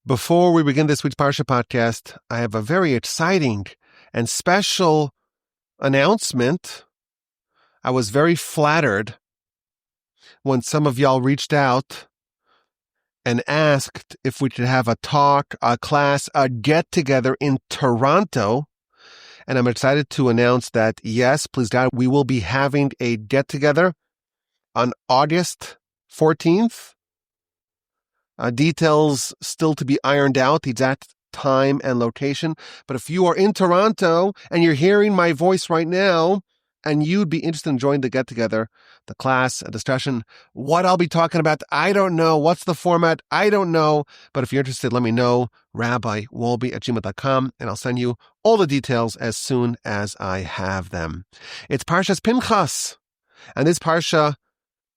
Before we begin this week's Parsha podcast, I have a very exciting and special announcement. I was very flattered when some of y'all reached out and asked if we could have a talk, a class, a get-together in Toronto. And I'm excited to announce that, yes, please God, we will be having a get-together on August 14th. Details still to be ironed out, the exact time and location. But if you are in Toronto and you're hearing my voice right now, and you'd be interested in joining the get-together, the class, a discussion, what I'll be talking about, I don't know. What's the format? I don't know. But if you're interested, let me know, rabbiwolbe@gmail.com, and I'll send you all the details as soon as I have them. It's Parsha's Pinchas. And this Parsha,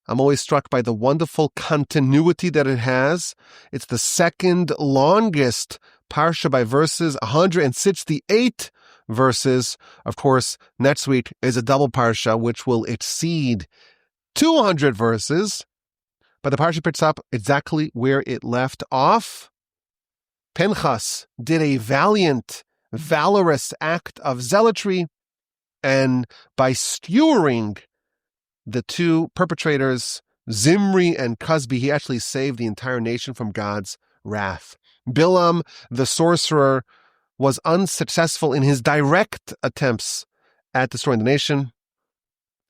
I'm always struck by the wonderful continuity that it has. It's the second longest Parsha by verses, 168 verses. Of course, next week is a double Parsha, which will exceed 200 verses. But the Parsha picks up exactly where it left off. Pinchas did a valiant, valorous act of zealotry, and by skewering the two perpetrators, Zimri and Cosby, he actually saved the entire nation from God's wrath. Bilam, the sorcerer, was unsuccessful in his direct attempts at destroying the nation.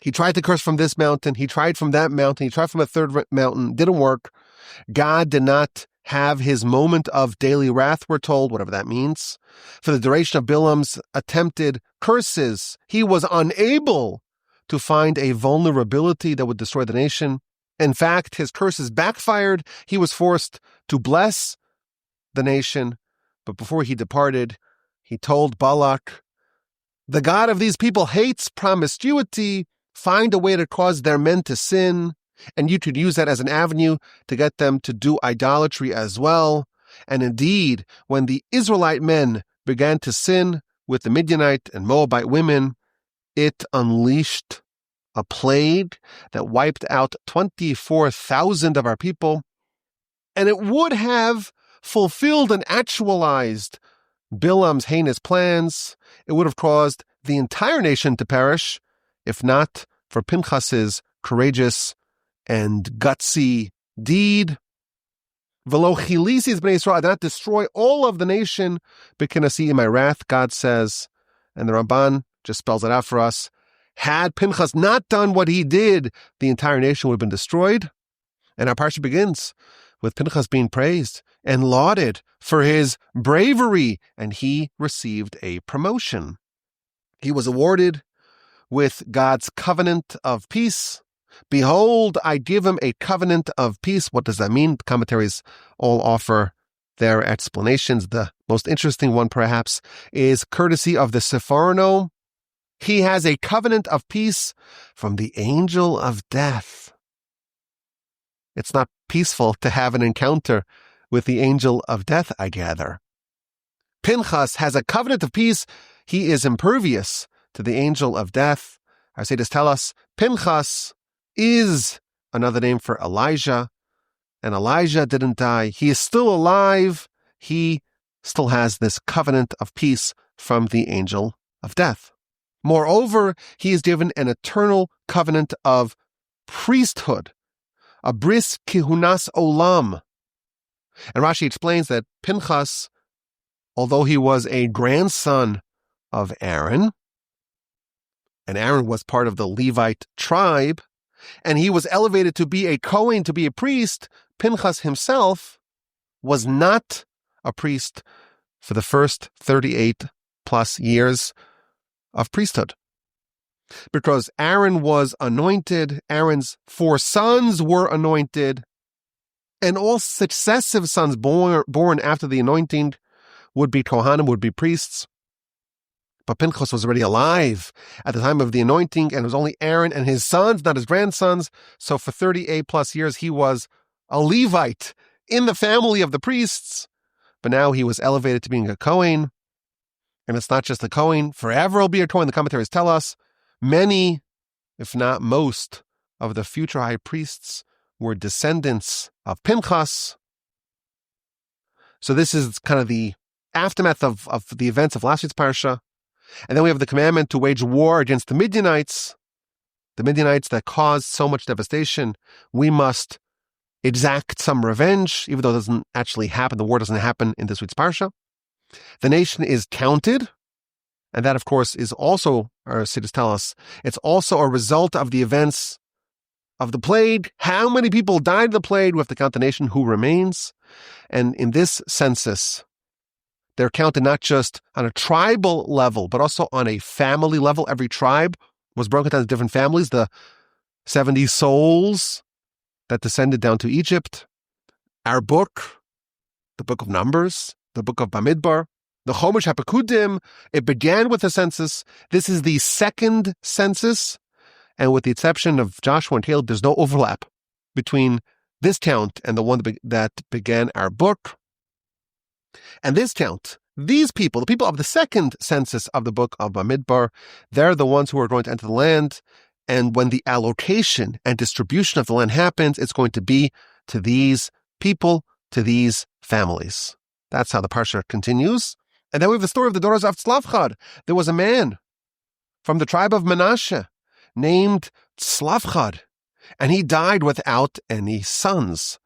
He tried to curse from this mountain. He tried from that mountain. He tried from a third mountain. Didn't work. God did not have his moment of daily wrath, we're told, whatever that means. For the duration of Bilam's attempted curses, he was unable to find a vulnerability that would destroy the nation. In fact, his curses backfired. He was forced to bless the nation. But before he departed, he told Balak, "The God of these people hates promiscuity. Find a way to cause their men to sin, and you could use that as an avenue to get them to do idolatry as well." And indeed, when the Israelite men began to sin with the Midianite and Moabite women, it unleashed a plague that wiped out 24,000 of our people, and it would have fulfilled and actualized Bilam's heinous plans. It would have caused the entire nation to perish, if not for Pinchas's courageous and gutsy deed. V'lo chilisi b'nei Yisrael, I did not destroy all of the nation, b'kinasi in my wrath, God says. And the Ramban just spells it out for us. Had Pinchas not done what he did, the entire nation would have been destroyed. And our Parsha begins with Pinchas being praised and lauded for his bravery, and he received a promotion. He was awarded with God's covenant of peace. Behold, I give him a covenant of peace. What does that mean? The commentaries all offer their explanations. The most interesting one, perhaps, is courtesy of the Sepharno. He has a covenant of peace from the angel of death. It's not peaceful to have an encounter with the angel of death, I gather. Pinchas has a covenant of peace. He is impervious to the angel of death. Our sages tell us Pinchas is another name for Elijah, and Elijah didn't die. He is still alive. He still has this covenant of peace from the angel of death. Moreover, he is given an eternal covenant of priesthood, a bris kihunas olam. And Rashi explains that Pinchas, although he was a grandson of Aaron, and Aaron was part of the Levite tribe, and he was elevated to be a Kohen, to be a priest, Pinchas himself was not a priest for the first 38 plus years of priesthood. Because Aaron was anointed, Aaron's 4 sons were anointed, and all successive sons born after the anointing would be Kohanim, would be priests. But Pinchas was already alive at the time of the anointing, and it was only Aaron and his sons, not his grandsons. So for 38 plus years, he was a Levite in the family of the priests. But now he was elevated to being a Kohen. And it's not just a Kohen. Forever will be a Kohen. The commentaries tell us many, if not most, of the future high priests were descendants of Pinchas. So this is kind of the aftermath of the events of last week's Parsha. And then we have the commandment to wage war against the Midianites that caused so much devastation. We must exact some revenge, even though it doesn't actually happen. The war doesn't happen in this week's Parsha. The nation is counted. And that, of course, is also, our Siddur tell us, it's also a result of the events of the plague. How many people died of the plague? We have to count the nation who remains. And in this census, they're counted not just on a tribal level, but also on a family level. Every tribe was broken down into different families. The 70 souls that descended down to Egypt. Our book, the book of Numbers, the book of Bamidbar, the Chomesh HaPekudim, it began with a census. This is the second census. And with the exception of Joshua and Caleb, there's no overlap between this count and the one that began our book. And this count, these people, the people of the second census of the book of Bamidbar, they're the ones who are going to enter the land. And when the allocation and distribution of the land happens, it's going to be to these people, to these families. That's how the Parsha continues. And then we have the story of the daughters of Tzlavchad. There was a man from the tribe of Menashe named Tzlavchad, and he died without any sons.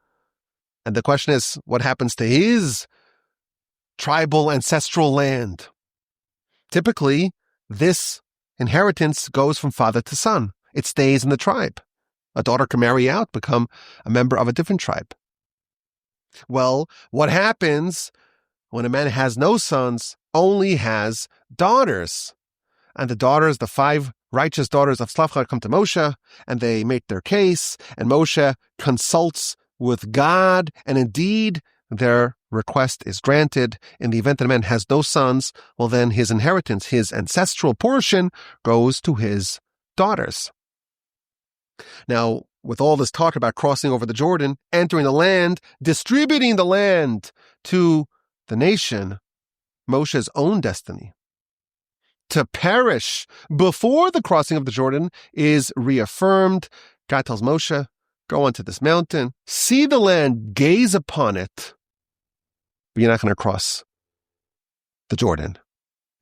And the question is, what happens to his tribal ancestral land? Typically, this inheritance goes from father to son. It stays in the tribe. A daughter can marry out, become a member of a different tribe. Well, what happens when a man has no sons, only has daughters? And the daughters, the 5 righteous daughters of Tzlavchad, come to Moshe, and they make their case, and Moshe consults with God, and indeed, their request is granted. In the event that a man has no sons, well then his inheritance, his ancestral portion, goes to his daughters. Now, with all this talk about crossing over the Jordan, entering the land, distributing the land to the nation, Moshe's own destiny to perish before the crossing of the Jordan is reaffirmed. God tells Moshe, go onto this mountain, see the land, gaze upon it, but you're not going to cross the Jordan.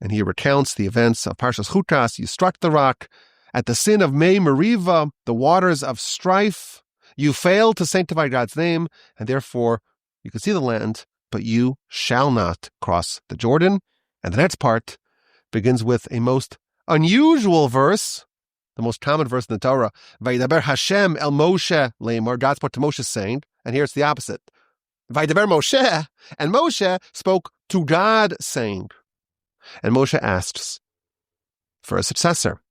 And he recounts the events of Parshas Chukas. You struck the rock at the sin of Mei Meriva, the waters of strife. You failed to sanctify God's name, and therefore you can see the land, but you shall not cross the Jordan. And the next part begins with a most unusual verse, the most common verse in the Torah. Vaydaber Hashem el Moshe leimor. God spoke to Moshe saying, and here it's the opposite. Vaydaber Moshe, and Moshe spoke to God saying. And Moshe asks for a successor.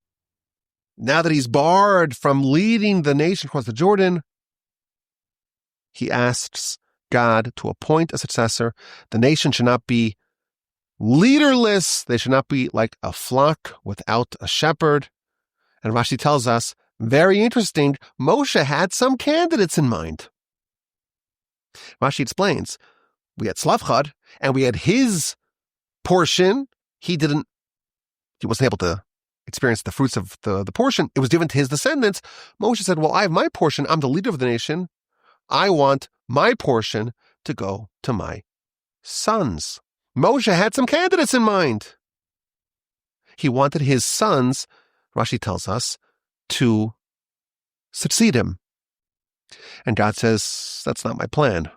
Now that he's barred from leading the nation across the Jordan, he asks God to appoint a successor. The nation should not be leaderless. They should not be like a flock without a shepherd. And Rashi tells us, very interesting, Moshe had some candidates in mind. Rashi explains, we had Tzlavchad, and we had his portion. He wasn't able to experience the fruits of the portion. It was given to his descendants. Moshe said, well, I have my portion. I'm the leader of the nation. I want my portion to go to my sons. Moshe had some candidates in mind. He wanted his sons, Rashi tells us, to succeed him. And God says, that's not my plan.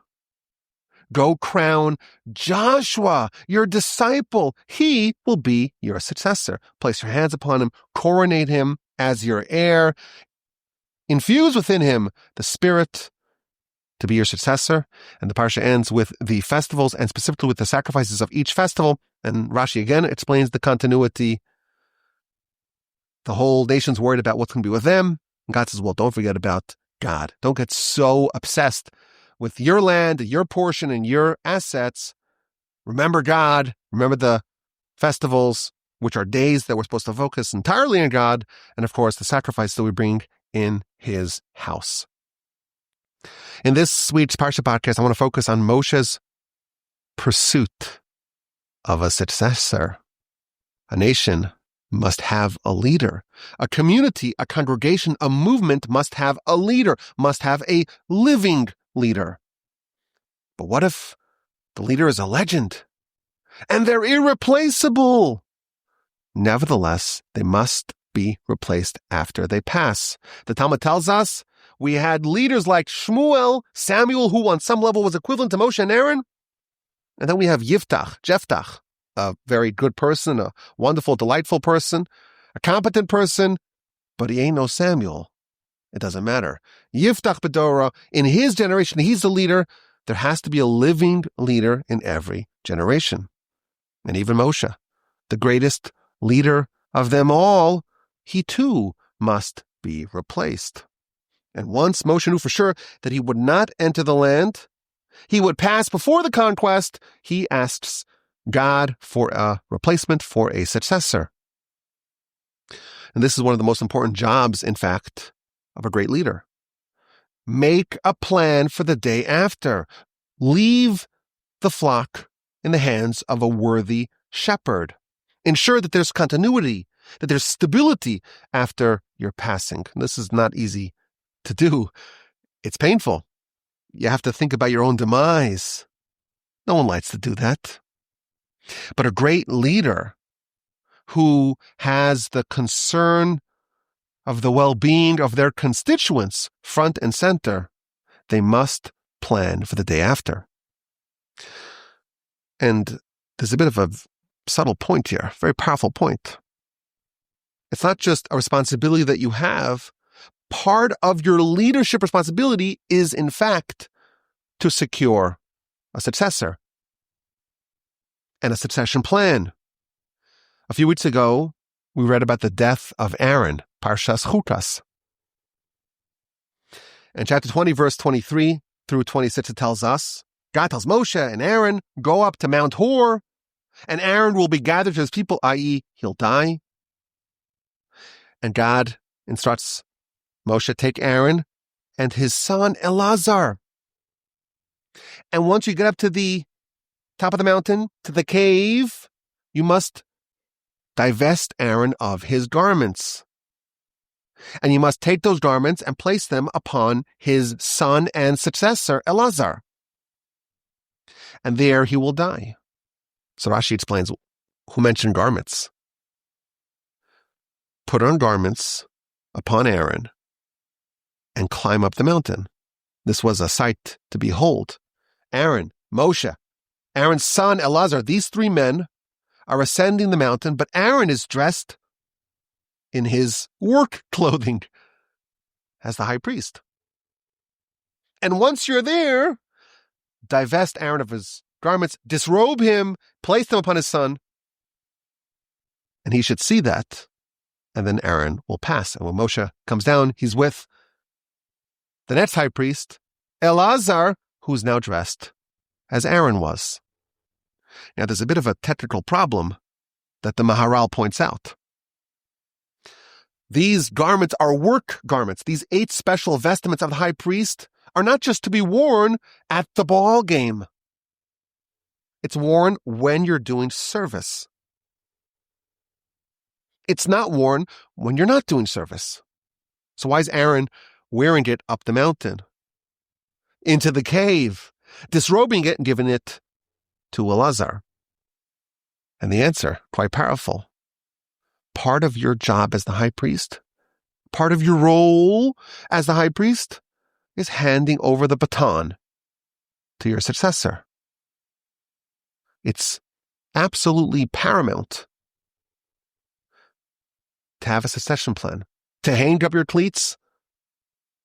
Go crown Joshua, your disciple. He will be your successor. Place your hands upon him, coronate him as your heir. Infuse within him the spirit to be your successor. And the Parsha ends with the festivals, and specifically with the sacrifices of each festival. And Rashi again explains the continuity. The whole nation's worried about what's going to be with them. And God says, well, don't forget about God. Don't get so obsessed with your land, your portion, and your assets. Remember God. Remember the festivals, which are days that we're supposed to focus entirely on God. And of course, the sacrifice that we bring in his house. In this week's Parsha podcast, I want to focus on Moshe's pursuit of a successor. A nation must have a leader. A community, a congregation, a movement must have a leader, must have a living leader. But what if The leader is a legend, and they're irreplaceable. Nevertheless, they must be replaced after they pass. The Talmud tells us we had leaders like Shmuel, Samuel, who on some level was equivalent to Moshe and Aaron. And then we have Jephthah, a very good person, a wonderful, delightful person, a competent person, but he ain't no Samuel. It doesn't matter. Jephthah Bedorah, in his generation, he's the leader. There has to be a living leader in every generation. And even Moshe, the greatest leader of them all, he too must be replaced. And once Moshe knew for sure that he would not enter the land, he would pass before the conquest, he asks God for a replacement, for a successor. And this is one of the most important jobs, in fact, of a great leader. Make a plan for the day after. Leave the flock in the hands of a worthy shepherd. Ensure that there's continuity, that there's stability after your passing. This is not easy to do. It's painful. You have to think about your own demise. No one likes to do that. But a great leader who has the concern of the well-being of their constituents front and center, they must plan for the day after. And there's a bit of a subtle point here, a very powerful point. It's not just a responsibility that you have. Part of your leadership responsibility is, in fact, to secure a successor and a succession plan. A few weeks ago, we read about the death of Aaron, Parsha Chukas. In chapter 20, verse 23 through 26, it tells us, God tells Moshe and Aaron, go up to Mount Hor, and Aaron will be gathered to his people, i.e., he'll die. And God instructs Moshe, take Aaron and his son Elazar. And once you get up to the top of the mountain, to the cave, you must divest Aaron of his garments. And you must take those garments and place them upon his son and successor, Elazar. And there he will die. So Rashi explains, who mentioned garments? Put on garments upon Aaron and climb up the mountain. This was a sight to behold. Aaron, Moshe, Aaron's son Elazar, these three men are ascending the mountain, but Aaron is dressed in his work clothing as the high priest. And once you're there, divest Aaron of his garments, disrobe him, place them upon his son, and he should see that, and then Aaron will pass. And when Moshe comes down, he's with the next high priest, Elazar, who's now dressed as Aaron was. Now, there's a bit of a technical problem that the Maharal points out. These garments are work garments. These 8 special vestments of the high priest are not just to be worn at the ball game. It's worn when you're doing service. It's not worn when you're not doing service. So why is Aaron wearing it up the mountain, into the cave, disrobing it and giving it to Elazar? And the answer, quite powerful. Part of your job as the high priest, part of your role as the high priest, is handing over the baton to your successor. It's absolutely paramount to have a succession plan, to hang up your cleats,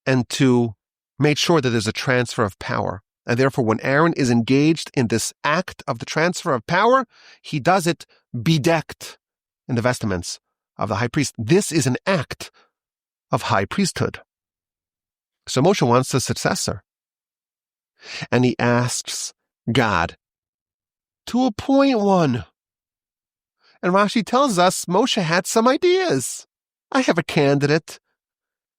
and to make sure that there's a transfer of power. And therefore, when Aaron is engaged in this act of the transfer of power, he does it bedecked in the vestments of the high priest. This is an act of high priesthood. So Moshe wants a successor. And he asks God to appoint one. And Rashi tells us Moshe had some ideas. I have a candidate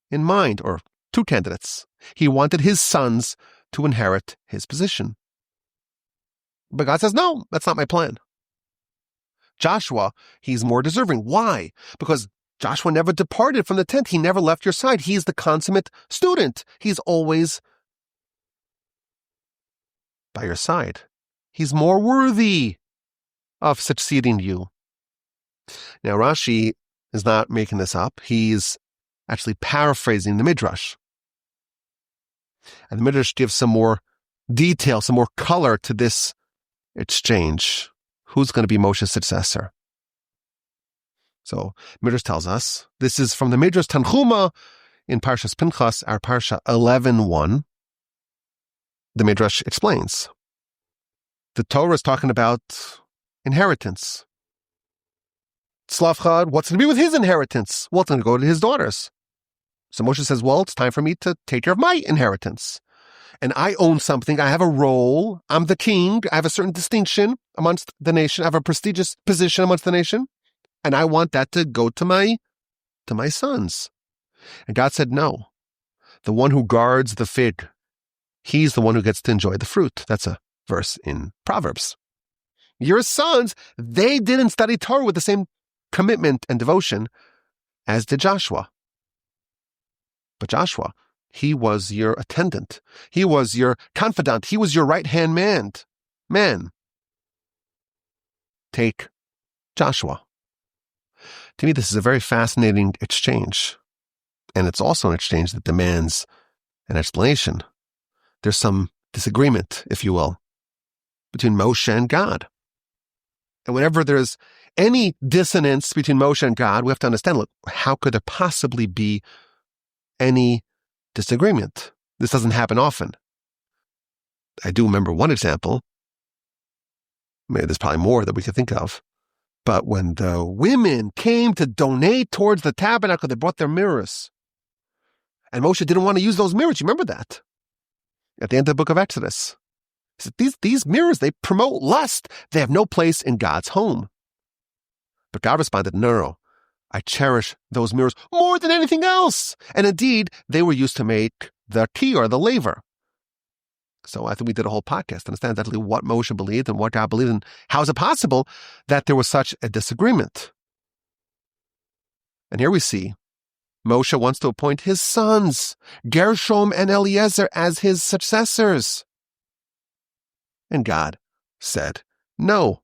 in mind, or 2 candidates. He wanted his sons to inherit his position. But God says, no, that's not my plan. Joshua, he's more deserving. Why? Because Joshua never departed from the tent. He never left your side. He's the consummate student. He's always by your side. He's more worthy of succeeding you. Now, Rashi is not making this up. He's actually paraphrasing the Midrash. And the Midrash gives some more detail, some more color to this exchange. Who's going to be Moshe's successor? So, Midrash tells us, this is from the Midrash Tanchuma in Parshas Pinchas, our Parsha 11:1. The Midrash explains. The Torah is talking about inheritance. Slavchad, what's going to be with his inheritance? Well, it's going to go to his daughters. So Moshe says, well, it's time for me to take care of my inheritance. And I own something. I have a role. I'm the king. I have a certain distinction amongst the nation. I have a prestigious position amongst the nation. And I want that to go to my sons. And God said, no. The one who guards the fig, he's the one who gets to enjoy the fruit. That's a verse in Proverbs. Your sons, they didn't study Torah with the same commitment and devotion as did Joshua. But Joshua, he was your attendant. He was your confidant. He was your right-hand man. Take Joshua. To me, this is a very fascinating exchange. And it's also an exchange that demands an explanation. There's some disagreement, if you will, between Moshe and God. And whenever there's any dissonance between Moshe and God, we have to understand, look, how could there possibly be any disagreement? This doesn't happen often. I do remember one example. Maybe there's probably more that we could think of. But when the women came to donate towards the tabernacle, they brought their mirrors. And Moshe didn't want to use those mirrors. You remember that? At the end of the book of Exodus. He said, these mirrors, they promote lust. They have no place in God's home. But God responded, no. I cherish those mirrors more than anything else. And indeed, they were used to make the key or the laver. So I think we did a whole podcast to understand exactly what Moshe believed and what God believed, and how is it possible that there was such a disagreement. And here we see Moshe wants to appoint his sons, Gershom and Eliezer, as his successors. And God said no.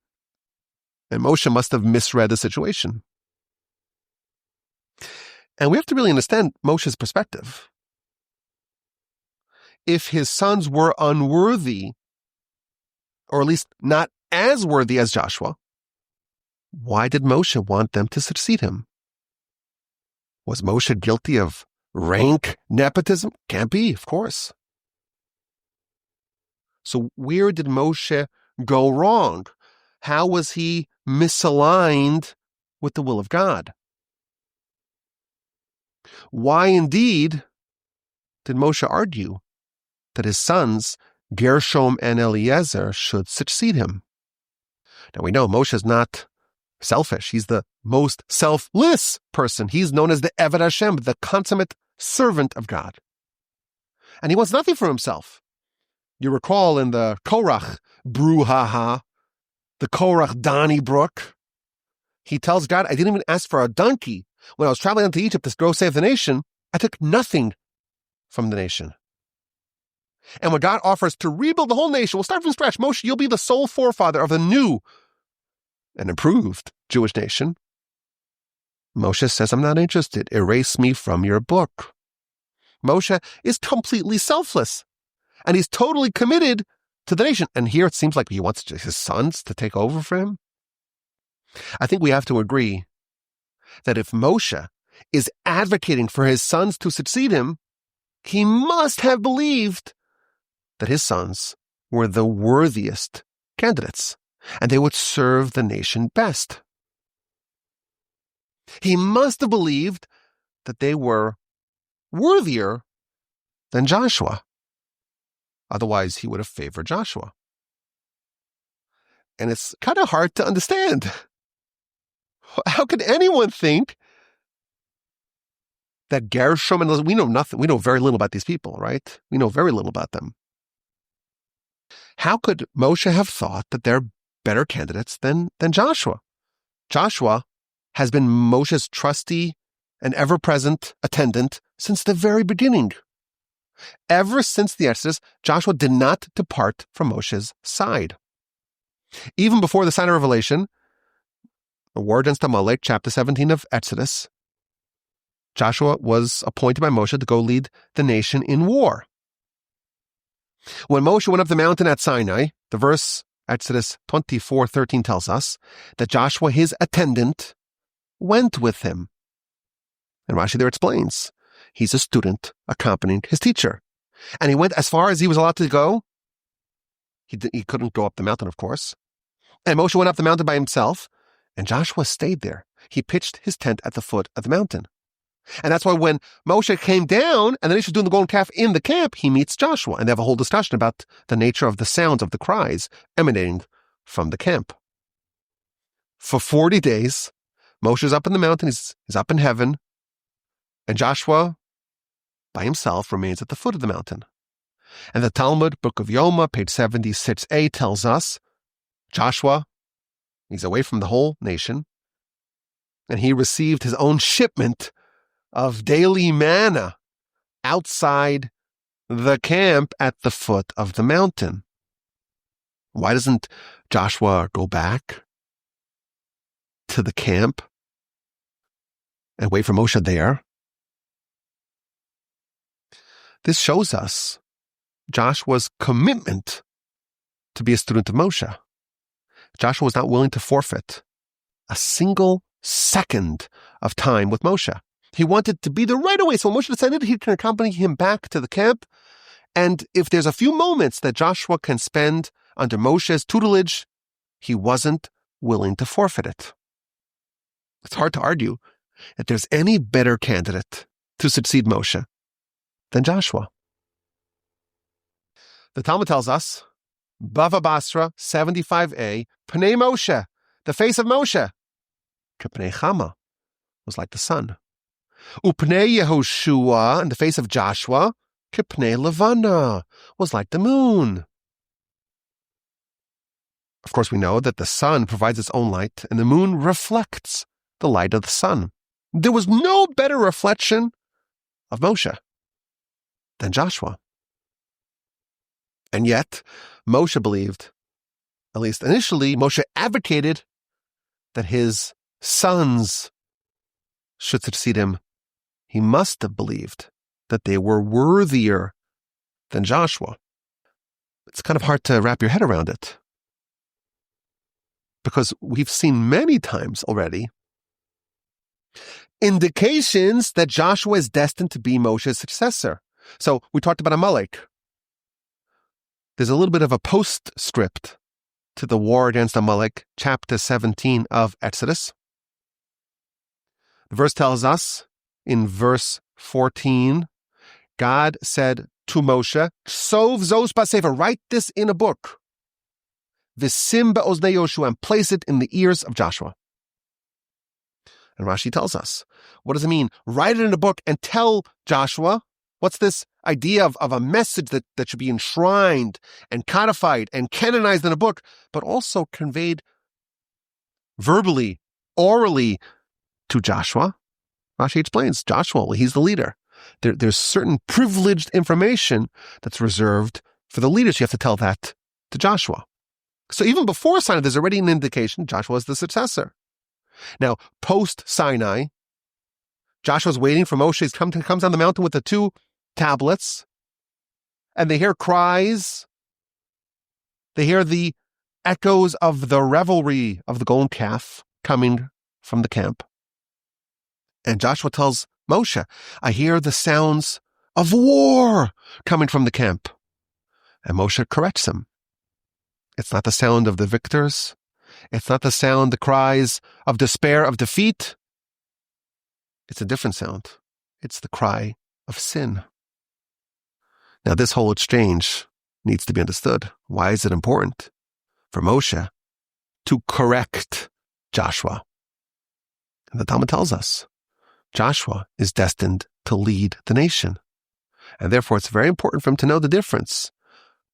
And Moshe must have misread the situation. And we have to really understand Moshe's perspective. If his sons were unworthy, or at least not as worthy as Joshua, why did Moshe want them to succeed him? Was Moshe guilty of rank nepotism? Can't be, of course. So where did Moshe go wrong? How was he misaligned with the will of God? Why indeed did Moshe argue that his sons, Gershom and Eliezer, should succeed him? Now we know Moshe is not selfish. He's the most selfless person. He's known as the Eved Hashem, the consummate servant of God. And he wants nothing for himself. You recall in the Korach brouhaha, the Korach Donnybrook, he tells God, I didn't even ask for a donkey. When I was traveling into Egypt to go save the nation, I took nothing from the nation. And when God offers to rebuild the whole nation, we'll start from scratch. Moshe, you'll be the sole forefather of the new and improved Jewish nation. Moshe says, I'm not interested. Erase me from your book. Moshe is completely selfless, and he's totally committed to the nation. And here it seems like he wants his sons to take over for him. I think we have to agree that if Moshe is advocating for his sons to succeed him, he must have believed that his sons were the worthiest candidates, and they would serve the nation best. He must have believed that they were worthier than Joshua. Otherwise, he would have favored Joshua. And it's kind of hard to understand. How could anyone think that Gershom, and we know nothing, we know very little about these people, right? We know very little about them. How could Moshe have thought that they're better candidates than Joshua? Joshua has been Moshe's trusty and ever-present attendant since the very beginning. Ever since the Exodus, Joshua did not depart from Moshe's side. Even before the sign of revelation, the war against Amalek, chapter 17 of Exodus, Joshua was appointed by Moshe to go lead the nation in war. When Moshe went up the mountain at Sinai, the verse Exodus 24:13 tells us that Joshua, his attendant, went with him. And Rashi there explains, he's a student accompanying his teacher. And he went as far as he was allowed to go. He couldn't go up the mountain, of course. And Moshe went up the mountain by himself, and Joshua stayed there. He pitched his tent at the foot of the mountain. And that's why when Moshe came down, and then he's doing the golden calf in the camp, he meets Joshua, and they have a whole discussion about the nature of the sounds of the cries emanating from the camp. For 40 days, Moshe's up in the mountain, he's up in heaven, and Joshua, by himself, remains at the foot of the mountain. And the Talmud, Book of Yoma, page 76a, tells us Joshua, he's away from the whole nation, and he received his own shipment of daily manna outside the camp at the foot of the mountain. Why doesn't Joshua go back to the camp and wait for Moshe there? This shows us Joshua's commitment to be a student of Moshe. Joshua was not willing to forfeit a single second of time with Moshe. He wanted to be there right away. So when Moshe decided he can accompany him back to the camp, and if there's a few moments that Joshua can spend under Moshe's tutelage, he wasn't willing to forfeit it. It's hard to argue that there's any better candidate to succeed Moshe than Joshua. The Talmud tells us, Bava Basra 75a, Pnei Moshe, the face of Moshe, K'pnei Chama, was like the sun. Upnei Yehoshua, and the face of Joshua, K'pnei Levana, was like the moon. Of course, we know that the sun provides its own light, and the moon reflects the light of the sun. There was no better reflection of Moshe than Joshua. And yet, Moshe believed, at least initially, Moshe advocated that his sons should succeed him. He must have believed that they were worthier than Joshua. It's kind of hard to wrap your head around it, because we've seen many times already indications that Joshua is destined to be Moshe's successor. So we talked about Amalek. There's a little bit of a postscript to the war against Amalek, chapter 17 of Exodus. The verse tells us, in verse 14, God said to Moshe, Sov zos b'sefer, write this in a book. V'sim be'oznei Yoshua, and place it in the ears of Joshua. And Rashi tells us, what does it mean? Write it in a book and tell Joshua. What's this idea of a message that should be enshrined and codified and canonized in a book, but also conveyed verbally, orally to Joshua? Rashi explains, Joshua, he's the leader. There's certain privileged information that's reserved for the leaders. You have to tell that to Joshua. So even before Sinai, there's already an indication Joshua is the successor. Now, post-Sinai, Joshua's waiting for Moshe. He comes down the mountain with the 2 tablets, and they hear cries. They hear the echoes of the revelry of the golden calf coming from the camp. And Joshua tells Moshe, I hear the sounds of war coming from the camp. And Moshe corrects him. It's not the sound of the victors. It's not the cries of despair, of defeat. It's a different sound. It's the cry of sin. Now, this whole exchange needs to be understood. Why is it important for Moshe to correct Joshua? And the Talmud tells us Joshua is destined to lead the nation. And therefore, it's very important for him to know the difference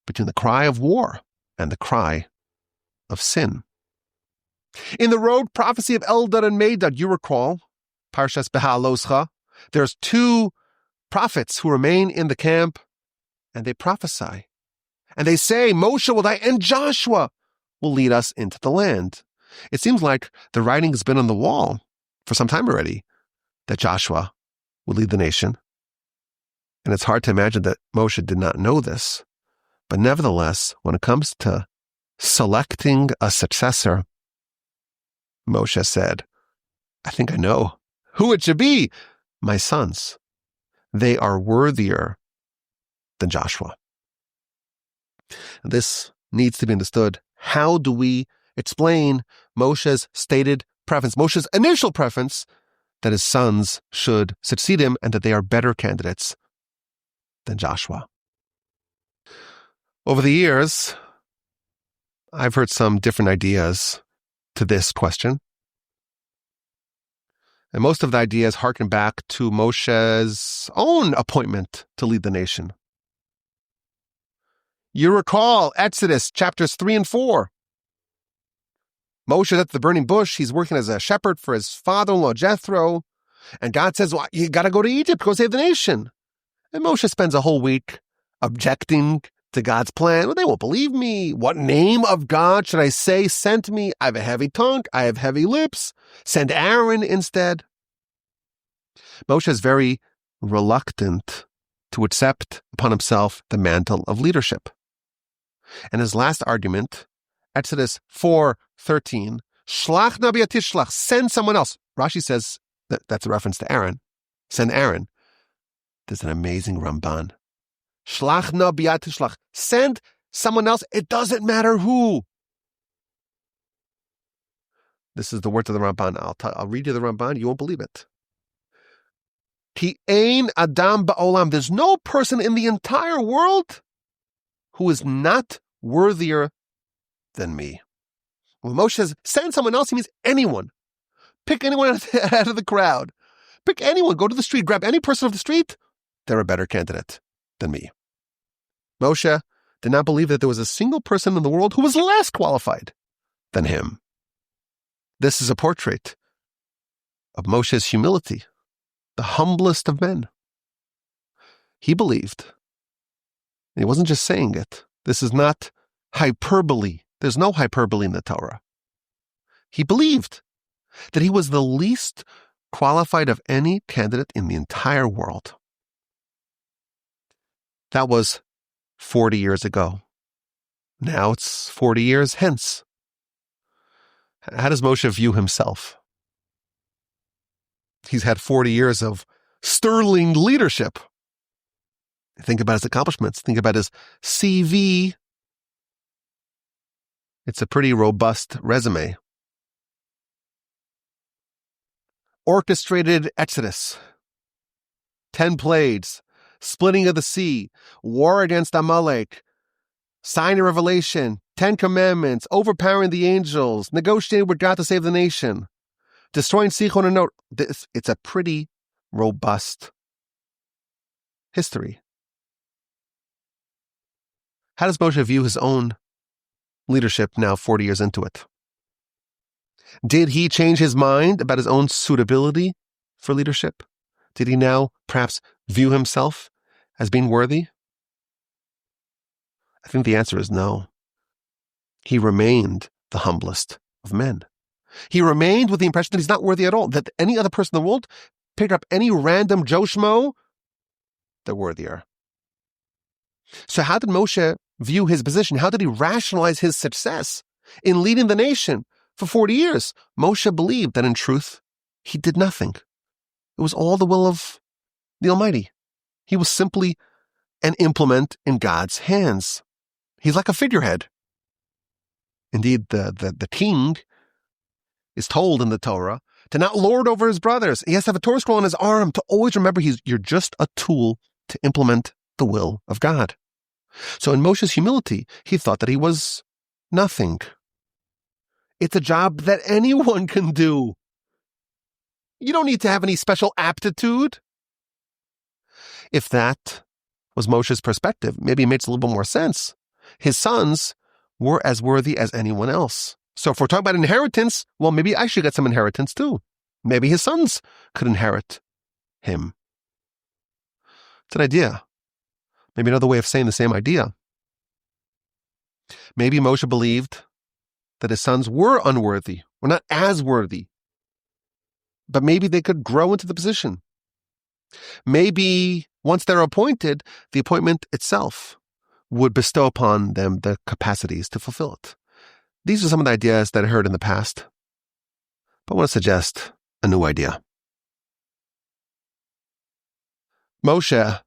between the cry of war and the cry of sin. In the road prophecy of Eldad and Medad, you recall, Parshas Behaloscha, there's 2 prophets who remain in the camp, and they prophesy. And they say, Moshe will die, and Joshua will lead us into the land. It seems like the writing has been on the wall for some time already that Joshua will lead the nation. And it's hard to imagine that Moshe did not know this. But nevertheless, when it comes to selecting a successor, Moshe said, I think I know who it should be. My sons. They are worthier than Joshua. This needs to be understood. How do we explain Moshe's stated preference, Moshe's initial preference, that his sons should succeed him and that they are better candidates than Joshua? Over the years, I've heard some different ideas to this question. And most of the ideas harken back to Moshe's own appointment to lead the nation. You recall Exodus chapters 3 and 4. Moshe is at the burning bush. He's working as a shepherd for his father-in-law Jethro. And God says, well, you got to go to Egypt, go save the nation. And Moshe spends a whole week objecting to God's plan. Well, they won't believe me. What name of God should I say sent me? I have a heavy tongue. I have heavy lips. Send Aaron instead. Moshe is very reluctant to accept upon himself the mantle of leadership. And his last argument, Exodus 4:13, Shlach nabi tishlach, send someone else. Rashi says that's a reference to Aaron. Send Aaron. There's an amazing Ramban. Shlach nabi tishlach, send someone else. It doesn't matter who. This is the words of the Ramban. I'll read you the Ramban. You won't believe it. Ki ein adam ba'olam. There's no person in the entire world who is not worthier than me. When Moshe says, send someone else, he means anyone. Pick anyone out of the crowd. Pick anyone. Go to the street. Grab any person off the street. They're a better candidate than me. Moshe did not believe that there was a single person in the world who was less qualified than him. This is a portrait of Moshe's humility, the humblest of men. He believed. He wasn't just saying it. This is not hyperbole. There's no hyperbole in the Torah. He believed that he was the least qualified of any candidate in the entire world. That was 40 years ago. Now it's 40 years hence. How does Moshe view himself? He's had 40 years of sterling leadership. Think about his accomplishments. Think about his CV. It's a pretty robust resume. Orchestrated Exodus, 10 plagues, splitting of the sea, war against Amalek, sign of Revelation, 10 commandments, overpowering the angels, negotiating with God to save the nation, destroying Sichon and Og. It's a pretty robust history. How does Moshe view his own leadership now 40 years into it? Did he change his mind about his own suitability for leadership? Did he now perhaps view himself as being worthy? I think the answer is no. He remained the humblest of men. He remained with the impression that he's not worthy at all, that any other person in the world, pick up any random Joe Schmo, they're worthier. So how did Moshe view his position? How did he rationalize his success in leading the nation for 40 years? Moshe believed that in truth, he did nothing. It was all the will of the Almighty. He was simply an implement in God's hands. He's like a figurehead. Indeed, the king is told in the Torah to not lord over his brothers. He has to have a Torah scroll on his arm to always remember you're just a tool to implement the will of God. So in Moshe's humility, he thought that he was nothing. It's a job that anyone can do. You don't need to have any special aptitude. If that was Moshe's perspective, maybe it makes a little bit more sense. His sons were as worthy as anyone else. So if we're talking about inheritance, well, maybe I should get some inheritance too. Maybe his sons could inherit him. It's an idea. Maybe another way of saying the same idea. Maybe Moshe believed that his sons were unworthy, or not as worthy. But maybe they could grow into the position. Maybe once they're appointed, the appointment itself would bestow upon them the capacities to fulfill it. These are some of the ideas that I heard in the past, but I want to suggest a new idea. Moshe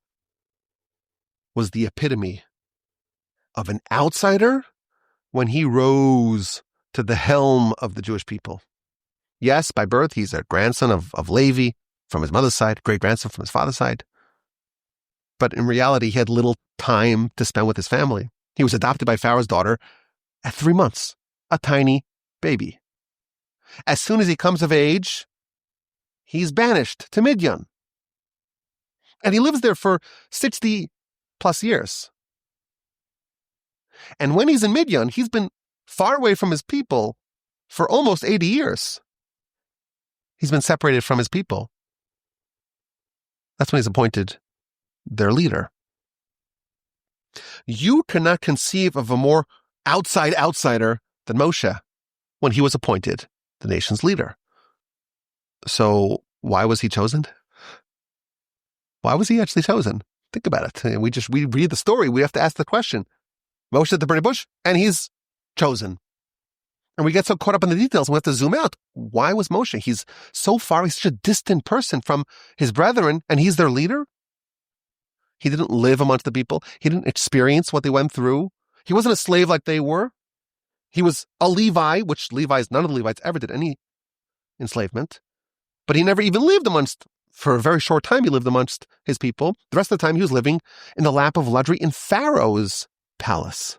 was the epitome of an outsider when he rose to the helm of the Jewish people. Yes, by birth, he's a grandson of Levi from his mother's side, great-grandson from his father's side. But in reality, he had little time to spend with his family. He was adopted by Pharaoh's daughter at 3 months, a tiny baby. As soon as he comes of age, he's banished to Midian. And he lives there for 60 plus years. And when he's in Midian, he's been far away from his people for almost 80 years. He's been separated from his people. That's when he's appointed their leader. You cannot conceive of a more outsider than Moshe when he was appointed the nation's leader. So why was he chosen? Why was he actually chosen? Think about it. We read the story. We have to ask the question. Moshe at the burning bush, and he's chosen. And we get so caught up in the details, we have to zoom out. Why was Moshe? He's so far, he's such a distant person from his brethren, and he's their leader? He didn't live amongst the people. He didn't experience what they went through. He wasn't a slave like they were. He was a Levi, which none of the Levites ever did any enslavement. But he never even lived amongst, for a very short time, he lived amongst his people. The rest of the time, he was living in the lap of luxury in Pharaoh's palace.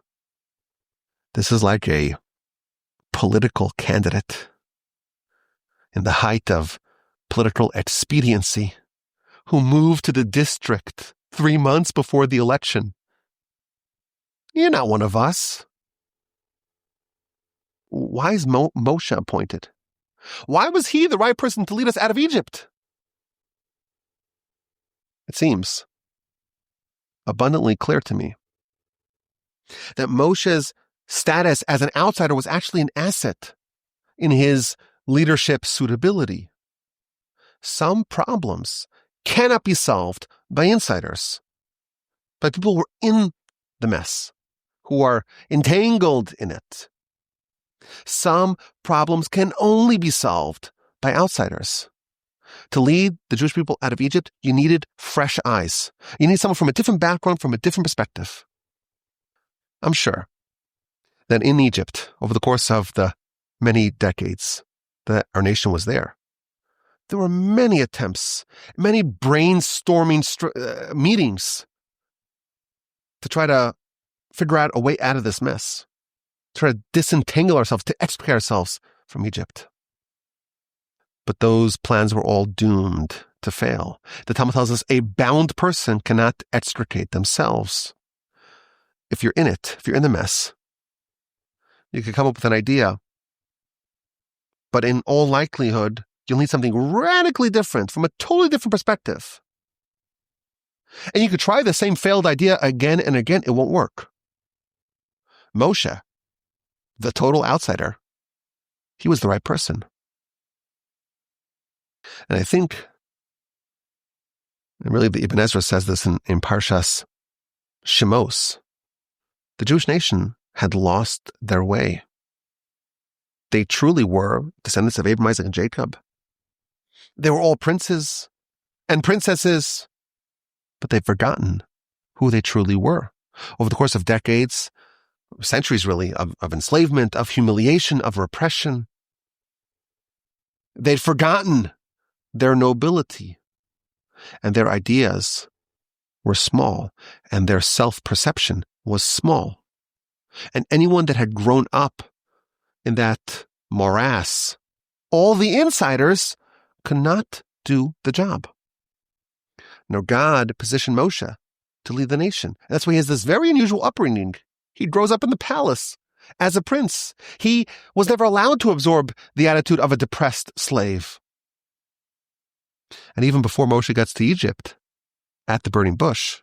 This is like a political candidate in the height of political expediency who moved to the district 3 months before the election. You're not one of us. Why is Moshe appointed? Why was he the right person to lead us out of Egypt? It seems abundantly clear to me that Moshe's status as an outsider was actually an asset in his leadership suitability. Some problems cannot be solved by insiders, by people who are in the mess, who are entangled in it. Some problems can only be solved by outsiders. To lead the Jewish people out of Egypt, you needed fresh eyes. You need someone from a different background, from a different perspective. I'm sure that in Egypt, over the course of the many decades that our nation was there were many attempts, many brainstorming meetings to try to figure out a way out of this mess, try to disentangle ourselves, to extricate ourselves from Egypt. But those plans were all doomed to fail. The Talmud tells us a bound person cannot extricate themselves. If you're in it, if you're in the mess, you can come up with an idea, but in all likelihood, you'll need something radically different from a totally different perspective. And you could try the same failed idea again and again, it won't work. Moshe, the total outsider, he was the right person. And I think, and really the Ibn Ezra says this in Parshas Shemos, the Jewish nation had lost their way. They truly were descendants of Abraham, Isaac, and Jacob. They were all princes and princesses, but they've forgotten who they truly were. Over the course of decades, centuries really, of enslavement, of humiliation, of repression, they'd forgotten their nobility, and their ideas were small, and their self-perception was small. And anyone that had grown up in that morass, all the insiders could not do the job. Now, God positioned Moshe to lead the nation. And that's why he has this very unusual upbringing. He grows up in the palace as a prince. He was never allowed to absorb the attitude of a depressed slave. And even before Moshe gets to Egypt, at the burning bush,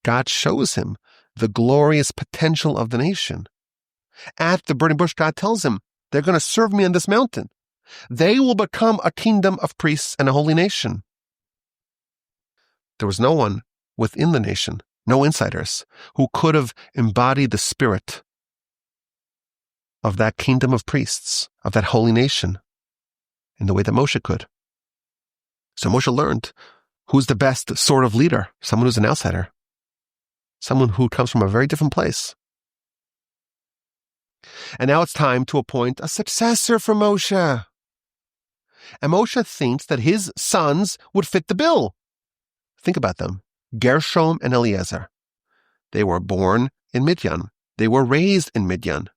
God shows him the glorious potential of the nation. At the burning bush, God tells him, they're going to serve me on this mountain. They will become a kingdom of priests and a holy nation. There was no one within the nation, no insiders, who could have embodied the spirit of that kingdom of priests, of that holy nation, in the way that Moshe could. So Moshe learned who's the best sort of leader, someone who's an outsider, someone who comes from a very different place. And now it's time to appoint a successor for Moshe. And Moshe thinks that his sons would fit the bill. Think about them. Gershom and Eliezer. They were born in Midian. They were raised in Midian.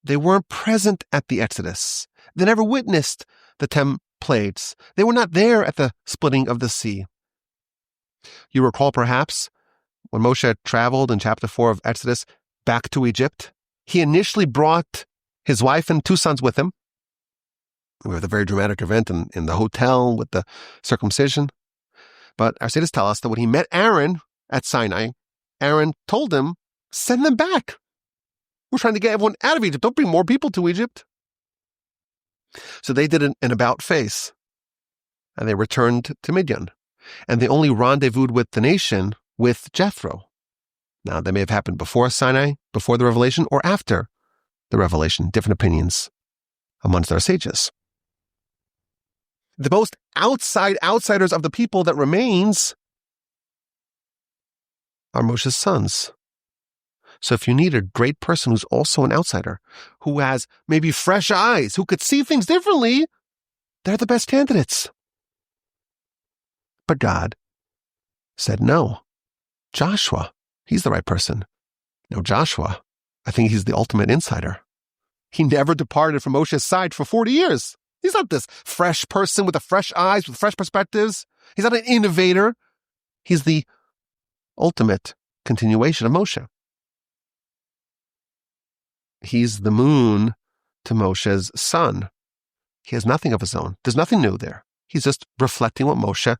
They weren't present at the Exodus. They never witnessed the 10 plagues. They were not there at the splitting of the sea. You recall perhaps when Moshe traveled in chapter 4 of Exodus back to Egypt, he initially brought his wife and 2 sons with him. We have the very dramatic event in the hotel with the circumcision. But our sages tell us that when he met Aaron at Sinai, Aaron told him, send them back. We're trying to get everyone out of Egypt. Don't bring more people to Egypt. So they did an about face, and they returned to Midian. And they only rendezvoused with the nation with Jethro. Now, that may have happened before Sinai, before the revelation, or after the revelation. Different opinions amongst our sages. The most outsiders of the people that remains are Moshe's sons. So if you need a great person who's also an outsider, who has maybe fresh eyes, who could see things differently, they're the best candidates. But God said no. Joshua, he's the right person. No, Joshua, I think he's the ultimate insider. He never departed from Moshe's side for 40 years. He's not this fresh person with the fresh eyes, with fresh perspectives. He's not an innovator. He's the ultimate continuation of Moshe. He's the moon to Moshe's sun. He has nothing of his own. There's nothing new there. He's just reflecting what Moshe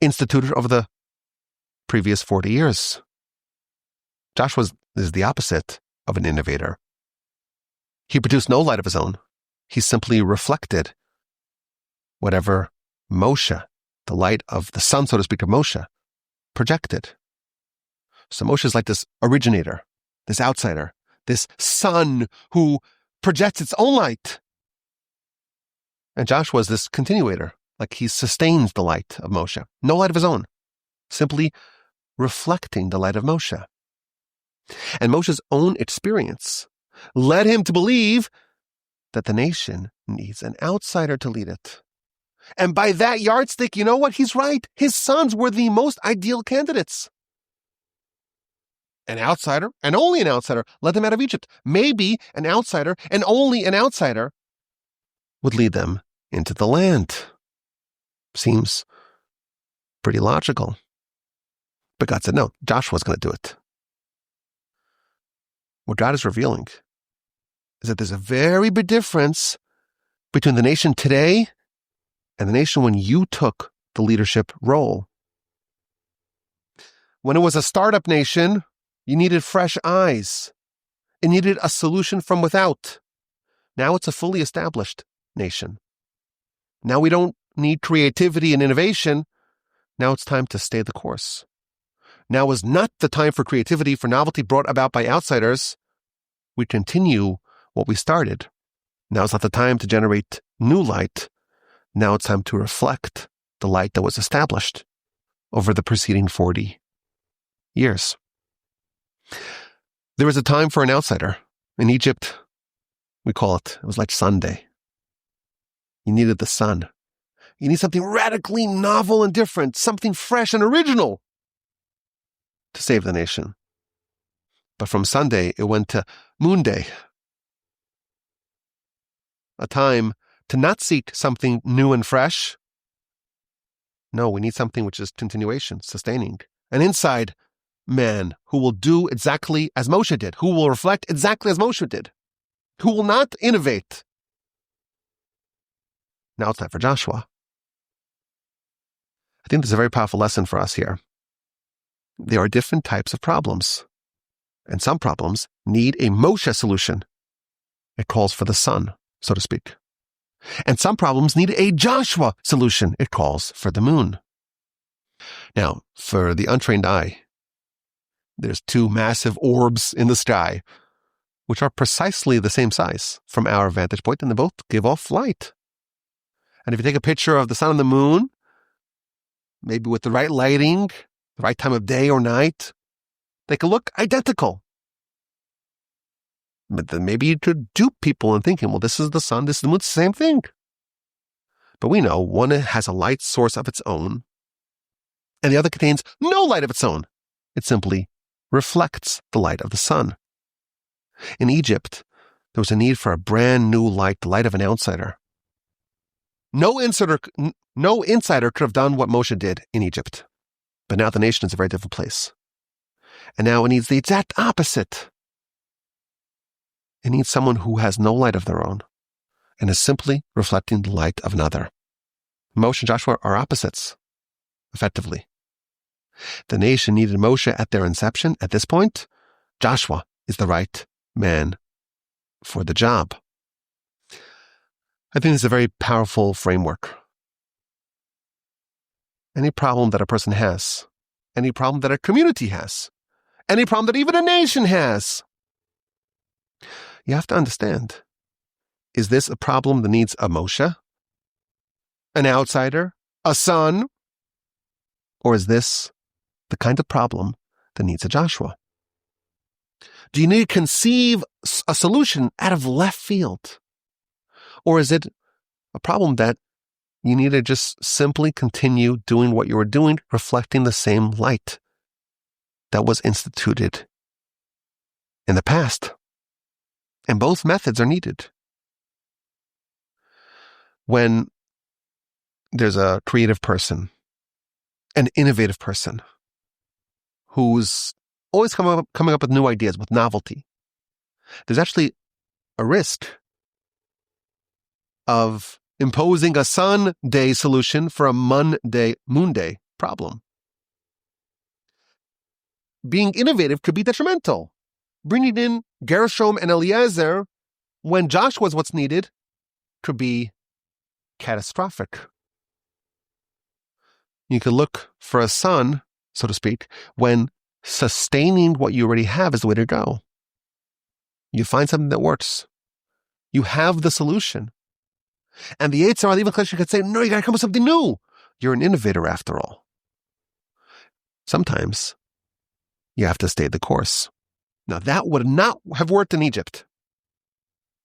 instituted over the previous 40 years. Joshua is the opposite of an innovator. He produced no light of his own. He simply reflected whatever Moshe, the light of the sun, so to speak, of Moshe, projected. So Moshe is like this originator, this outsider, this sun who projects its own light. And Joshua is this continuator, like he sustains the light of Moshe. No light of his own, simply reflecting the light of Moshe. And Moshe's own experience led him to believe that the nation needs an outsider to lead it. And by that yardstick, you know what? He's right. His sons were the most ideal candidates. An outsider, and only an outsider, led them out of Egypt. Maybe an outsider, and only an outsider, would lead them into the land. Seems pretty logical. But God said, no, Joshua's going to do it. What God is revealing is that there's a very big difference between the nation today and the nation when you took the leadership role. When it was a startup nation, you needed fresh eyes. It needed a solution from without. Now it's a fully established nation. Now we don't need creativity and innovation. Now it's time to stay the course. Now is not the time for creativity, for novelty brought about by outsiders. We continue what we started. Now is not the time to generate new light. Now it's time to reflect the light that was established over the preceding 40 years. There was a time for an outsider. In Egypt, we call it was like Sunday. You needed the sun. You need something radically novel and different, something fresh and original to save the nation. But from Sunday, it went to Moonday, a time to not seek something new and fresh. No, we need something which is continuation, sustaining. An inside man who will do exactly as Moshe did, who will reflect exactly as Moshe did, who will not innovate. Now it's time for Joshua. I think there's a very powerful lesson for us here. There are different types of problems. And some problems need a Moshe solution. It calls for the sun, so to speak. And some problems need a Joshua solution. It calls for the moon. Now, for the untrained eye, there's two massive orbs in the sky, which are precisely the same size from our vantage point, and they both give off light. And if you take a picture of the sun and the moon, maybe with the right lighting, the right time of day or night, they can look identical. But then maybe you could dupe people in thinking, well, this is the sun, this is the moon, it's the same thing. But we know one has a light source of its own, and the other contains no light of its own. It simply reflects the light of the sun. In Egypt, there was a need for a brand new light, the light of an outsider. No insider could have done what Moshe did in Egypt. But now the nation is a very different place. And now it needs the exact opposite. It needs someone who has no light of their own and is simply reflecting the light of another. Moshe and Joshua are opposites, effectively. The nation needed Moshe at their inception. At this point, Joshua is the right man for the job. I think it's a very powerful framework. Any problem that a person has, any problem that a community has, any problem that even a nation has, you have to understand, is this a problem that needs a Moshe, an outsider, a son, or is this the kind of problem that needs a Joshua? Do you need to conceive a solution out of left field? Or is it a problem that you need to just simply continue doing what you were doing, reflecting the same light that was instituted in the past? And both methods are needed. When there's a creative person, an innovative person, who's always coming up with new ideas, with novelty, there's actually a risk of imposing a Sunday solution for a Moonday problem. Being innovative could be detrimental. Bringing in Gershom and Eliezer when Joshua's what's needed could be catastrophic. You could look for a son, so to speak, when sustaining what you already have is the way to go. You find something that works. You have the solution. And the Yetzer Hara, even Klesha, could say, no, you got to come with something new. You're an innovator after all. Sometimes you have to stay the course. Now, that would not have worked in Egypt.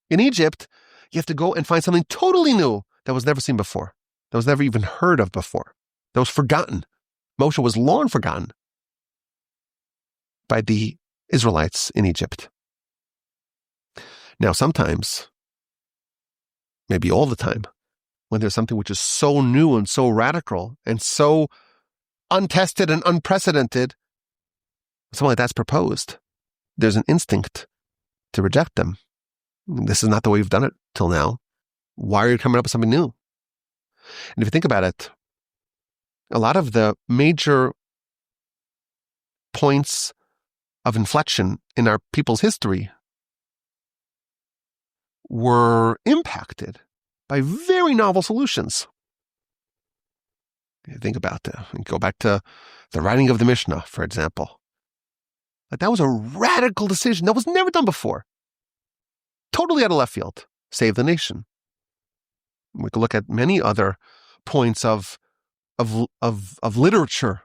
In Egypt, you have to go and find something totally new that was never seen before, that was never even heard of before, that was forgotten. Moshe was long forgotten by the Israelites in Egypt. Now, sometimes, maybe all the time, when there's something which is so new and so radical and so untested and unprecedented, something like that's proposed, there's an instinct to reject them. This is not the way we've done it till now. Why are you coming up with something new? And if you think about it, a lot of the major points of inflection in our people's history were impacted by very novel solutions. You think about that. Go back to the writing of the Mishnah, for example. That was a radical decision that was never done before. Totally out of left field. Save the nation. We could look at many other points of literature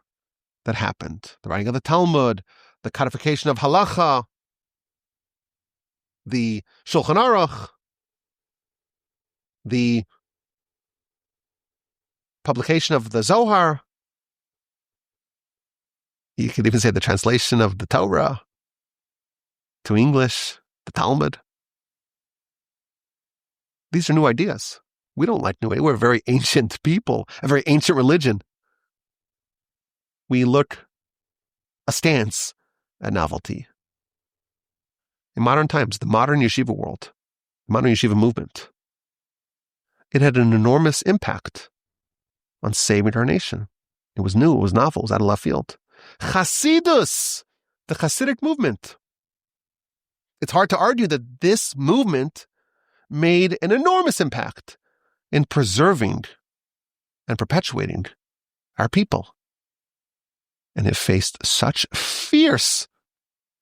that happened. The writing of the Talmud, the codification of halacha, the Shulchan Aruch, the publication of the Zohar. You could even say the translation of the Torah to English, the Talmud. These are new ideas. We don't like new ideas. We're a very ancient people, a very ancient religion. We look askance at novelty. In modern times, the modern yeshiva world, the modern yeshiva movement, it had an enormous impact on saving our nation. It was new, it was novel, it was out of left field. Chassidus, the Hasidic movement, It's hard to argue that this movement made an enormous impact in preserving and perpetuating our people. And it faced such fierce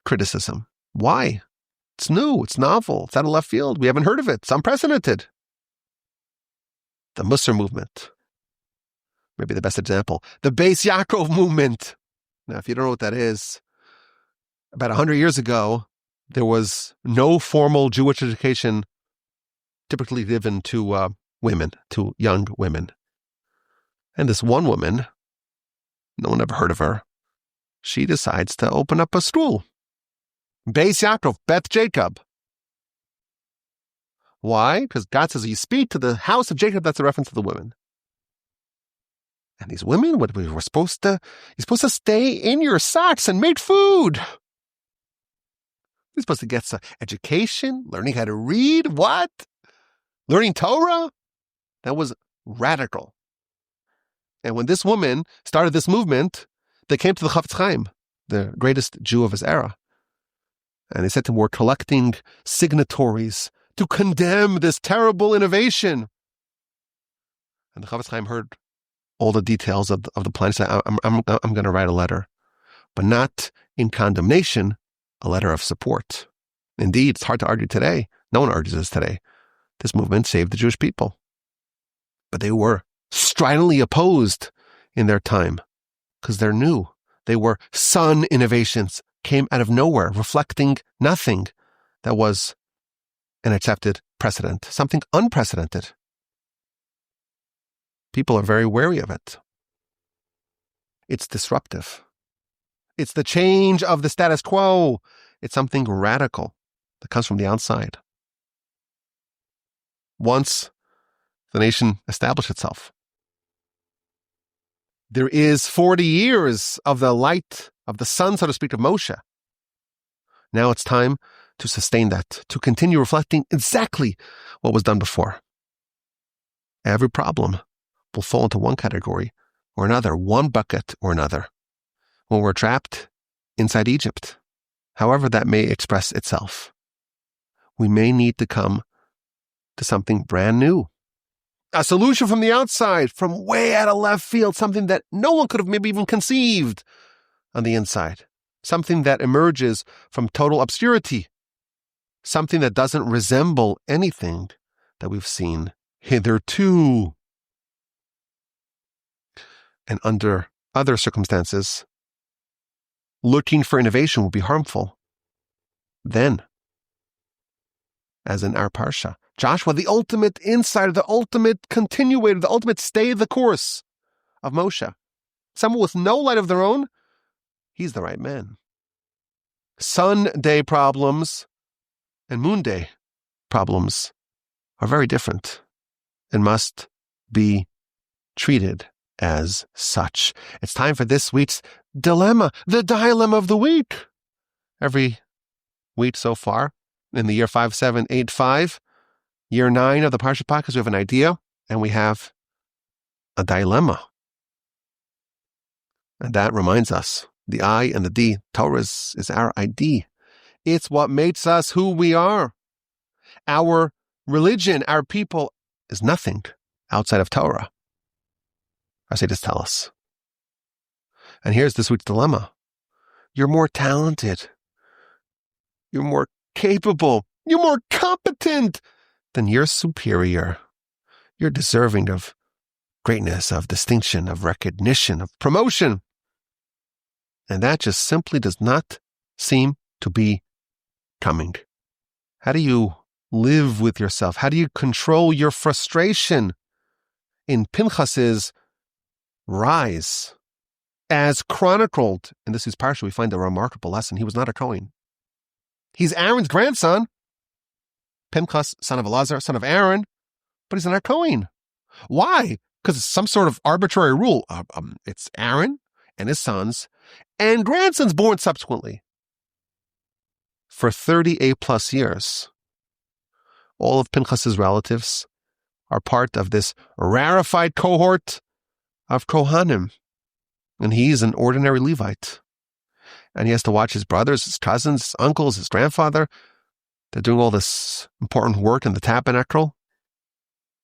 criticism. Why? It's new, it's novel, it's out of left field. We haven't heard of it. It's unprecedented. The Musar movement, maybe the best example. The Beis Yaakov movement. Now, if you don't know what that is, about 100 years ago, there was no formal Jewish education typically given to women, to young women. And this one woman, no one ever heard of her, she decides to open up a school. Beis Yaakov, Beth Jacob. Why? Because God says, you speak to the house of Jacob. That's a reference to the women. And these women, what we were supposed to, you're supposed to stay in your socks and make food. You're supposed to get some education, learning how to read. What? Learning Torah? That was radical. And when this woman started this movement, they came to the Chafetz Chaim, the greatest Jew of his era. And they said to him, we're collecting signatories to condemn this terrible innovation. And the Chafetz Chaim heard all the details of the plan. He said, I'm going to write a letter, but not in condemnation, a letter of support. Indeed, it's hard to argue today. No one argues this today. This movement saved the Jewish people. But they were stridently opposed in their time because they're new. They were sun innovations, came out of nowhere, reflecting nothing that was an accepted precedent, something unprecedented. People are very wary of it. It's disruptive. It's the change of the status quo. It's something radical that comes from the outside. Once the nation established itself, there is 40 years of the light of the sun, so to speak, of Moshe. Now it's time to sustain that, to continue reflecting exactly what was done before. Every problem will fall into one category or another, one bucket or another. When we're trapped inside Egypt, however that may express itself, we may need to come to something brand new. A solution from the outside, from way out of left field, something that no one could have maybe even conceived on the inside. Something that emerges from total obscurity. Something that doesn't resemble anything that we've seen hitherto. And under other circumstances, looking for innovation will be harmful. Then, as in our Parsha, Joshua, the ultimate insider, the ultimate continuator, the ultimate stay the course of Moshe. Someone with no light of their own, he's the right man. Sunday problems and Moonday problems are very different and must be treated as such. It's time for this week's dilemma, the dilemma of the week. Every week so far, in the year 5785, year 9 of the Parsha podcast, we have an idea and we have a dilemma. And that reminds us, the I and the D, Torah is our ID. It's what makes us who we are. Our religion, our people, is nothing outside of Torah. Our sages tell us. And here's this week's dilemma. You're more talented. You're more capable. You're more competent than your superior. You're deserving of greatness, of distinction, of recognition, of promotion. And that just simply does not seem to be coming. How do you live with yourself? How do you control your frustration in Pinchas's rise? As chronicled in this week's Parsha, we find a remarkable lesson. He was not a Kohen. He's Aaron's grandson, Pinchas, son of Elazar, son of Aaron, but he's not a Kohen. Why? Because it's some sort of arbitrary rule. It's Aaron and his sons and grandsons born subsequently. For 38 plus years, all of Pinchas's relatives are part of this rarefied cohort of Kohanim. And he's an ordinary Levite. And he has to watch his brothers, his cousins, his uncles, his grandfather They're doing all this important work in the tabernacle,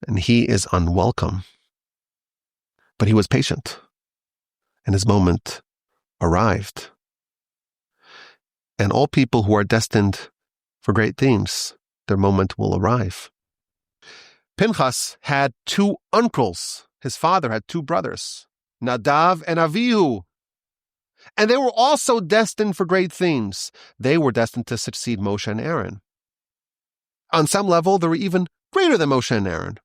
and he is unwelcome. But he was patient, and his moment arrived. And all people who are destined for great things, their moment will arrive. Pinchas had 2 uncles. His father had 2 brothers, Nadav and Avihu. And they were also destined for great things. They were destined to succeed Moshe and Aaron. On some level, they were even greater than Moshe and Aaron.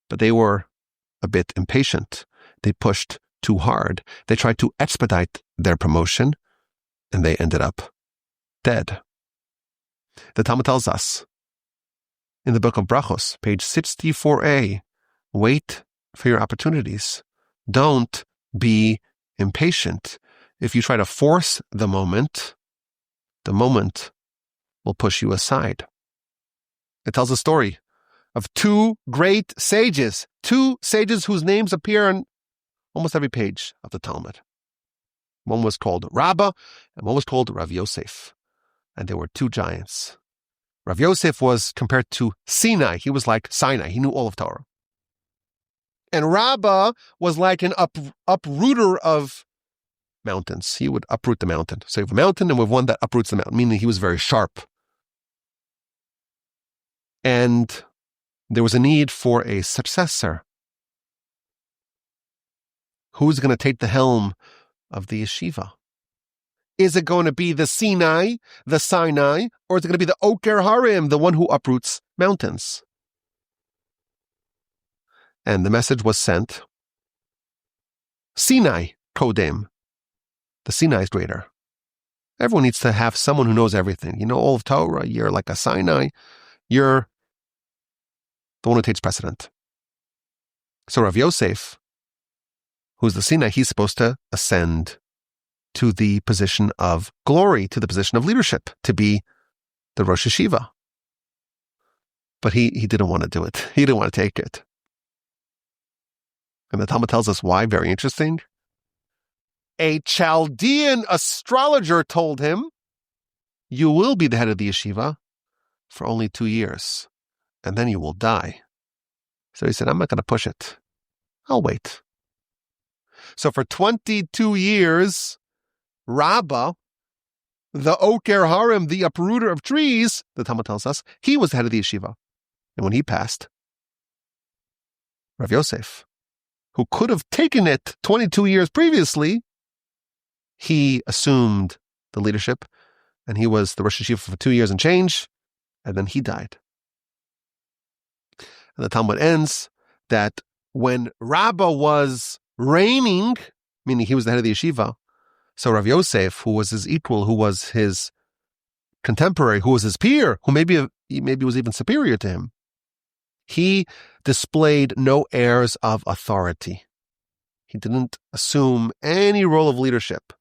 But they were a bit impatient. They pushed too hard. They tried to expedite their promotion, and they ended up dead. The Talmud tells us, in the book of Brachos, page 64a, wait for your opportunities. Don't be impatient. If you try to force the moment will push you aside. It tells a story of 2 great sages, 2 sages whose names appear on almost every page of the Talmud. One was called Rabbah, and one was called Rav Yosef. And there were 2 giants. Rav Yosef was compared to Sinai. He was like Sinai. He knew all of Torah. And Rabbah was like an uprooter of mountains. He would uproot the mountain. So you have a mountain, and we have one that uproots the mountain, meaning he was very sharp. And there was a need for a successor. Who's going to take the helm of the yeshiva? Is it going to be the Sinai, or is it going to be the Oker Harim, the one who uproots mountains? And the message was sent, Sinai Kodem. The Sinai is greater. Everyone needs to have someone who knows everything. You know all of Torah, you're like a Sinai, you're the one who takes precedent. So Rav Yosef, who's the Sinai, he's supposed to ascend to the position of glory, to the position of leadership, to be the Rosh Yeshiva. But he didn't want to do it. He didn't want to take it. And the Talmud tells us why. Very interesting. A Chaldean astrologer told him, you will be the head of the yeshiva for only 2 years, and then you will die. So he said, I'm not going to push it. I'll wait. So for 22 years, Rabbah, the Oker Harim, the uprooter of trees, the Talmud tells us, he was the head of the yeshiva. And when he passed, Rav Yosef, who could have taken it 22 years previously, he assumed the leadership, and he was the Rosh Yeshiva for 2 years and change, and then he died. And the Talmud ends that when Rabbah was reigning, meaning he was the head of the yeshiva, so Rav Yosef, who was his equal, who was his contemporary, who was his peer, who maybe was even superior to him, he displayed no airs of authority. He didn't assume any role of leadership.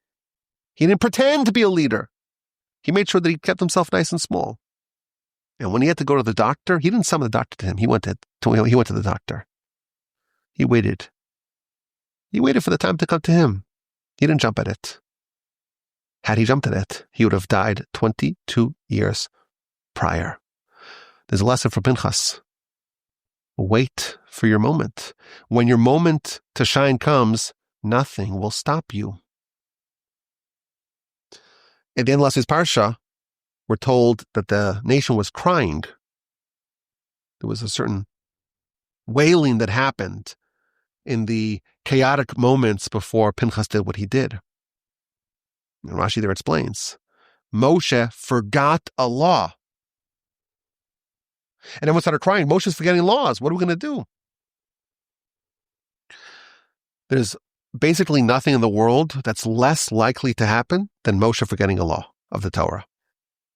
He didn't pretend to be a leader. He made sure that he kept himself nice and small. And when he had to go to the doctor, he didn't summon the doctor to him. He went to the doctor. He waited. He waited for the time to come to him. He didn't jump at it. Had he jumped at it, he would have died 22 years prior. There's a lesson for Pinchas. Wait for your moment. When your moment to shine comes, nothing will stop you. At the end of last week's Parsha, we're told that the nation was crying. There was a certain wailing that happened in the chaotic moments before Pinchas did what he did. And Rashi there explains, Moshe forgot a law. And everyone started crying, Moshe's forgetting laws. What are we going to do? There's basically nothing in the world that's less likely to happen than Moshe forgetting a law of the Torah.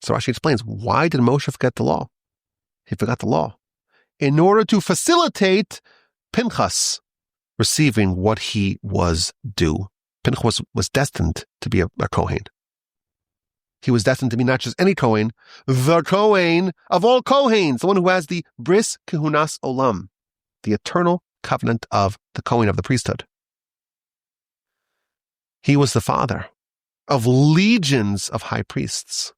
So Rashi explains, why did Moshe forget the law? He forgot the law in order to facilitate Pinchas receiving what he was due. Pinchas was destined to be a Kohen. He was destined to be not just any Kohen, the Kohen of all Kohens, the one who has the Bris Kehunas Olam, the eternal covenant of the Kohen of the priesthood. He was the father of legions of high priests.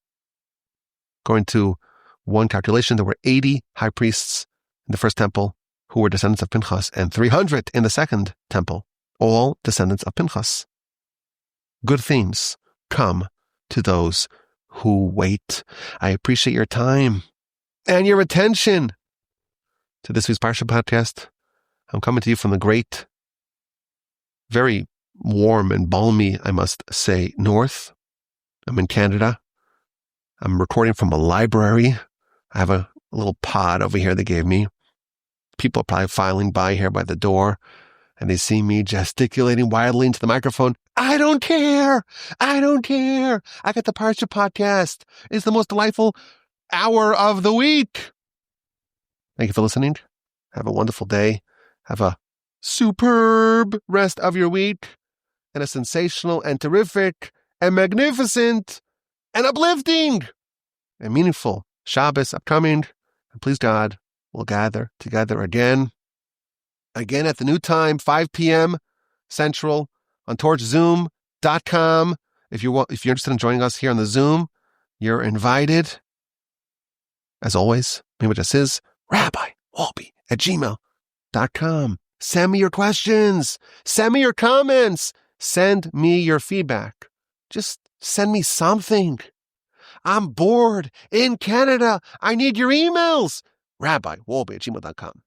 According to one calculation, there were 80 high priests in the first temple who were descendants of Pinchas, and 300 in the second temple, all descendants of Pinchas. Good things come to those who wait. I appreciate your time and your attention to this week's Parsha podcast. I'm coming to you from the great, very warm and balmy, I must say, north. I'm in Canada. I'm recording from a library. I have a little pod over here they gave me. People are probably filing by here by the door, and they see me gesticulating wildly into the microphone. I don't care. I don't care. I got the Parsha podcast. It's the most delightful hour of the week. Thank you for listening. Have a wonderful day. Have a superb rest of your week, and a sensational and terrific and magnificent and uplifting and meaningful Shabbos upcoming. And please God, we'll gather together again at the new time, 5 p.m. Central on torchzoom.com. If you're interested in joining us here on the Zoom, you're invited. As always, my address is rabbiwolbe@gmail.com. Send me your questions. Send me your comments. Send me your feedback. Just send me something. I'm bored in Canada. I need your emails. rabbiwolbe@gmail.com.